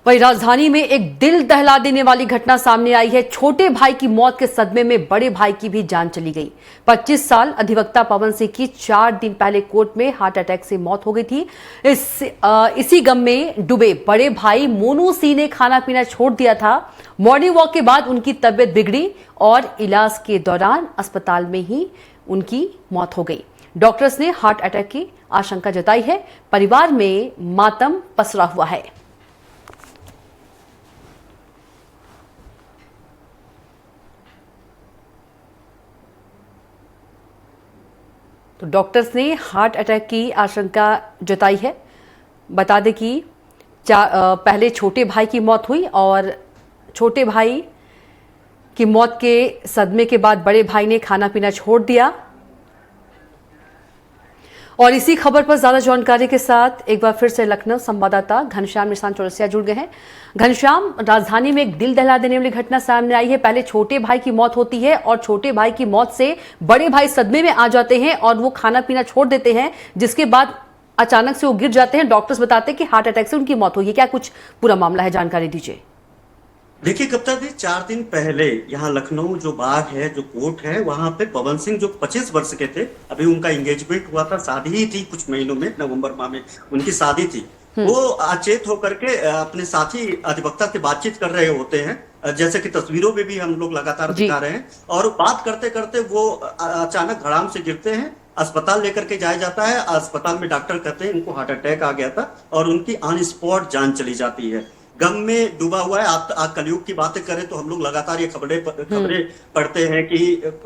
वहीं राजधानी में एक दिल दहला देने वाली घटना सामने आई है। छोटे भाई की मौत के सदमे में बड़े भाई की भी जान चली गई। 25 साल अधिवक्ता पवन सिंह की 4 दिन पहले कोर्ट में हार्ट अटैक से मौत हो गई थी। इसी गम में डूबे बड़े भाई मोनू सिंह ने खाना पीना छोड़ दिया था। मॉर्निंग वॉक के बाद उनकी तबीयत बिगड़ी और इलाज के दौरान अस्पताल में ही उनकी मौत हो गई। डॉक्टर्स ने हार्ट अटैक की आशंका जताई है। परिवार में मातम पसरा हुआ है। तो डॉक्टर्स ने हार्ट अटैक की आशंका जताई है। बता दें कि पहले छोटे भाई की मौत हुई और छोटे भाई की मौत के सदमे के बाद बड़े भाई ने खाना पीना छोड़ दिया। और इसी खबर पर ज्यादा जानकारी के साथ एक बार फिर से लखनऊ संवाददाता घनश्याम निशान चौरसिया जुड़ गए हैं। घनश्याम, राजधानी में एक दिल दहला देने वाली घटना सामने आई है। पहले छोटे भाई की मौत होती है और छोटे भाई की मौत से बड़े भाई सदमे में आ जाते हैं और वो खाना पीना छोड़ देते हैं, जिसके बाद अचानक से वो गिर जाते हैं। डॉक्टर्स बताते हैं कि हार्ट अटैक से उनकी मौत हुई है। क्या कुछ पूरा मामला है, जानकारी दीजिए। देखिए कप्तान जी, 4 दिन पहले यहाँ लखनऊ जो बाग है, जो कोर्ट है, वहां पे पवन सिंह जो 25 वर्ष के थे, अभी उनका एंगेजमेंट हुआ था, शादी ही थी कुछ महीनों में, नवंबर माह में उनकी शादी थी। वो अचेत होकर के अपने साथी अधिवक्ता से बातचीत कर रहे होते हैं, जैसे कि तस्वीरों में भी हम लोग लगातार दिखा रहे हैं। और बात करते करते वो अचानक धड़ाम से गिरते हैं। अस्पताल लेकर के जाया जाता है। अस्पताल में डॉक्टर कहते हैं इनको हार्ट अटैक आ गया था और उनकी ऑन स्पॉट जान चली जाती है। गम में डूबा हुआ है। आप कलयुग की बातें करें तो हम लोग लगातार ये खबरें पढ़ते हैं कि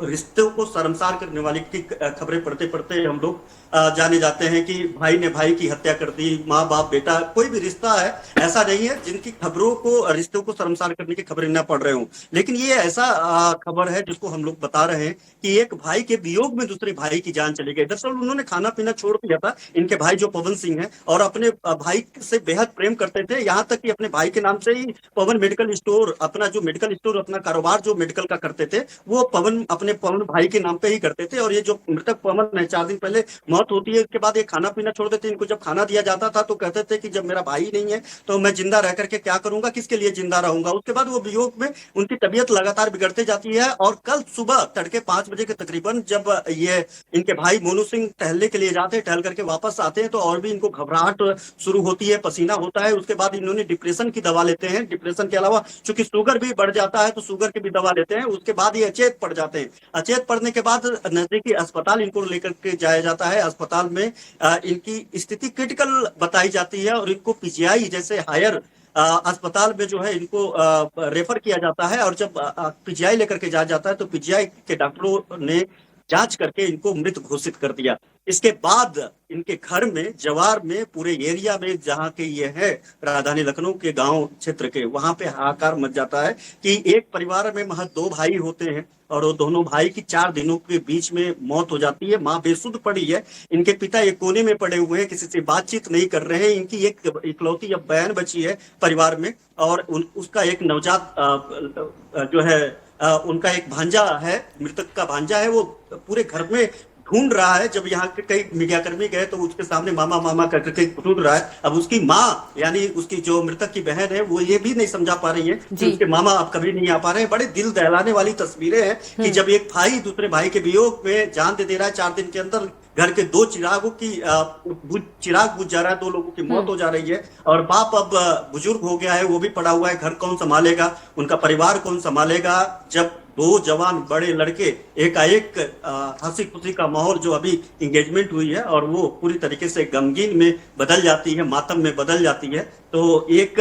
रिश्तों को शर्मसार करने वाली की खबरें पढ़ते पढ़ते हम लोग जाने जाते हैं कि भाई ने भाई की हत्या कर दी, माँ बाप बेटा, कोई भी रिश्ता है ऐसा नहीं है जिनकी खबरों को, रिश्तों को शर्मसार करने की खबरें न पढ़ रहे हों। लेकिन ये ऐसा खबर है जिसको हम लोग बता रहे हैं कि एक भाई के वियोग में दूसरे भाई की जान चली गई। दरअसल उन्होंने खाना पीना छोड़ दिया था, इनके भाई जो पवन सिंह है, और अपने भाई से बेहद प्रेम करते थे। यहाँ तक कि अपने भाई के नाम से ही पवन मेडिकल स्टोर, अपना जो मेडिकल स्टोर, अपना कारोबार जो मेडिकल का करते थे, वो अपने पवन भाई के नाम पे ही करते थे। और ये जो मृतक पवन है, 4 दिन पहले मौत होती है, उसके बाद ये खाना पीना छोड़ देते। इनको जब खाना दिया जाता था तो कहते थे कि जब मेरा भाई नहीं है तो मैं जिंदा रह करके क्या करूंगा, किसके लिए जिंदा रहूंगा। उसके बाद वो वियोग में उनकी तबीयत लगातार बिगड़ते जाती है। और कल सुबह तड़के 5 बजे के तकरीबन जब ये इनके भाई मोनू सिंह टहलने के लिए जाते हैं, टहल करके वापस आते हैं तो और भी इनको घबराहट शुरू होती है, पसीना होता है। उसके बाद इन्होंने डिप्रेशन की दवा लेते हैं। डिप्रेशन के अलावा चूंकि शुगर भी बढ़ जाता है तो शुगर की भी दवा लेते हैं। उसके बाद ये अचेत पड़ जाते हैं। अचेत पड़ने के बाद नजदीकी अस्पताल इनको लेकर के जाया जाता है। अस्पताल में इनकी स्थिति क्रिटिकल बताई जाती है और इनको पीजीआई जैसे हायर अस्पताल में जो है इनको रेफर किया जाता है। और जब पीजीआई लेकर के जाया जाता है तो पीजीआई के डॉक्टरों ने जांच करके इनको मृत घोषित कर दिया। इसके बाद इनके घर में, जवार में, पूरे एरिया में, जहाँ के ये है राजधानी लखनऊ के गांव क्षेत्र के, वहां पे हाहाकार मच जाता है कि एक परिवार में महज 2 भाई होते हैं और वो दोनों भाई की 4 दिनों के बीच में मौत हो जाती है। माँ बेसुध पड़ी है। इनके पिता एक कोने में पड़े हुए हैं, किसी से बातचीत नहीं कर रहे हैं। इनकी एक इकलौती अब बहन बची है परिवार में और उसका एक नवजात जो है उनका एक भांजा है, मृतक का भांजा है, वो पूरे घर में ढूंढ रहा है। जब यहाँ के कई मीडियाकर्मी गए तो उसके सामने मामा मामा करके ढूंढ रहा है। अब उसकी माँ, यानी उसकी जो मृतक की बहन है, वो ये भी नहीं समझा पा रही है कि उसके मामा अब कभी नहीं आ पा रहे हैं। बड़े दिल दहलाने वाली तस्वीरें हैं कि जब एक भाई दूसरे भाई के वियोग में जान दे रहा है, 4 दिन के अंदर घर के 2 चिरागों की चिराग बुझ जा रहा है, 2 लोगों की मौत हो जा रही है। और बाप अब बुजुर्ग हो गया है, वो भी पड़ा हुआ है। घर कौन संभालेगा, उनका परिवार कौन संभालेगा। जब 2 जवान बड़े लड़के एकाएक हंसी खुशी का माहौल, जो अभी इंगेजमेंट हुई है, और वो पूरी तरीके से गमगीन में बदल जाती है, मातम में बदल जाती है, तो एक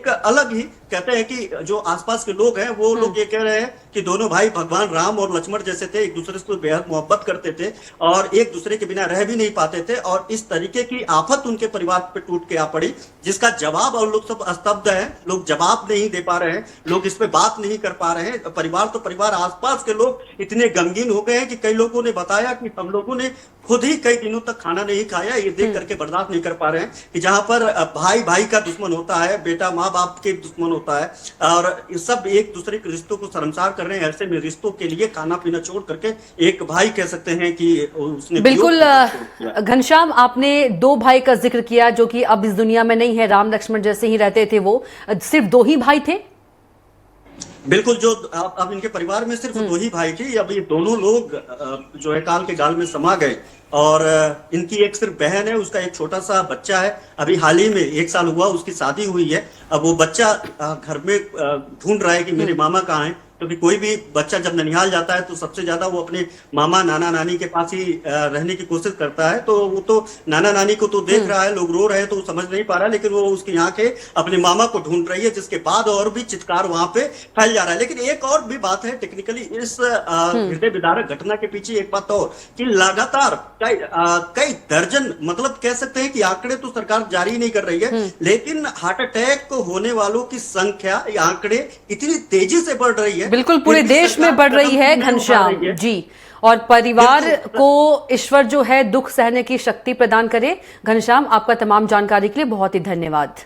अलग ही कहते हैं कि जो आसपास के लोग हैं वो लोग ये कह रहे हैं कि दोनों भाई भगवान राम और लक्ष्मण जैसे थे, एक दूसरे से बेहद मोहब्बत करते थे और एक दूसरे के बिना रह भी नहीं पाते थे। और इस तरीके की आफत उनके परिवार पे टूट के आ पड़ी, जिसका जवाब, और लोग सब स्तब्ध हैं, लोग जवाब नहीं दे पा रहे हैं, लोग इस पे बात नहीं कर पा रहे हैं। परिवार तो परिवार, आसपास के लोग इतने गमगीन हो गए हैं कि कई लोगों ने बताया कि हम लोगों ने खुद ही कई दिनों तक खाना नहीं खाया, ये देख करके बर्दाश्त नहीं कर पा रहे हैं कि जहां पर भाई भाई का दुश्मन होता है, बेटा माँ बाप के दुश्मन होता है, और ये सब एक दूसरे के रिश्तों को शर्मसार कर रहे हैं। ऐसे में रिश्तों के लिए खाना पीना छोड़ करके एक भाई कह सकते हैं कि उसने बिल्कुल छोड़ दिया। घनश्याम, आपने दो भाई का जिक्र किया जो कि अब इस दुनिया में नहीं है, राम लक्ष्मण जैसे ही रहते थे, वो सिर्फ दो ही भाई थे? बिल्कुल, जो अब इनके परिवार में सिर्फ दो ही भाई थे। अब ये दोनों लोग जो है काल के गाल में समा गए, और इनकी एक सिर्फ बहन है, उसका एक छोटा सा बच्चा है, अभी हाल ही में 1 साल हुआ उसकी शादी हुई है। अब वो बच्चा घर में ढूंढ रहा है कि मेरे मामा कहाँ हैं, क्योंकि कोई भी बच्चा जब ननिहाल जाता है तो सबसे ज्यादा वो अपने मामा नाना नानी के पास ही रहने की कोशिश करता है। तो वो तो नाना नानी को तो देख रहा है, लोग रो रहे हैं तो वो समझ नहीं पा रहा, लेकिन वो उसकी आंखें अपने मामा को ढूंढ रही है, जिसके बाद और भी चित्कार वहां पे फैल जा रहा है। लेकिन एक और भी बात है टेक्निकली इस हृदय विदारक घटना के पीछे, एक बात और कि लगातार कई दर्जन, मतलब कह सकते हैं कि आंकड़े तो सरकार जारी नहीं कर रही है, लेकिन हार्ट अटैक होने वालों की संख्या, आंकड़े इतनी तेजी से बढ़ रही है, बिल्कुल पूरे देश में बढ़ रही है घनश्याम जी। और परिवार को ईश्वर जो है दुख सहने की शक्ति प्रदान करे। घनश्याम, आपका तमाम जानकारी के लिए बहुत ही धन्यवाद।